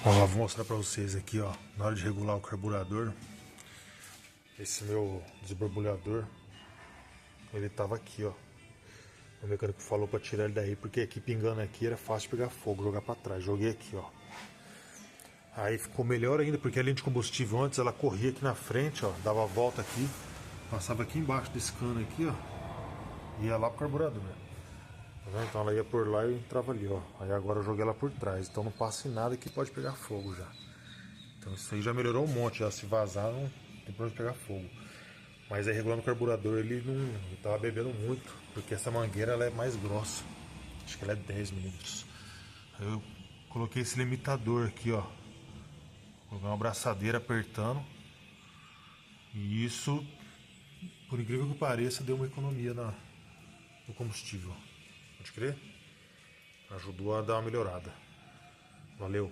Ó, vou mostrar pra vocês aqui, ó, na hora de regular o carburador. Esse meu desborbulhador, ele tava aqui, ó. O mecânico falou pra tirar ele daí, porque aqui pingando aqui era fácil de pegar fogo, jogar pra trás. Joguei aqui, ó. Aí ficou melhor ainda, porque a linha de combustível antes ela corria aqui na frente, ó, dava a volta aqui, passava aqui embaixo desse cano aqui, ó, ia lá pro carburador. Tá vendo? Então ela ia por lá e eu entrava ali, ó. Aí agora eu joguei ela por trás, então não passa em nada que pode pegar fogo já. Então isso aí já melhorou um monte, já se vazar não tem problema de pegar fogo. Mas aí regulando o carburador ele não tava bebendo muito, porque essa mangueira ela é mais grossa. Acho que ela é 10 milímetros. Aí eu coloquei esse limitador aqui, ó. Coloquei uma abraçadeira apertando. E isso, por incrível que pareça, deu uma economia no combustível. Pode crer? Ajudou a dar uma melhorada. Valeu!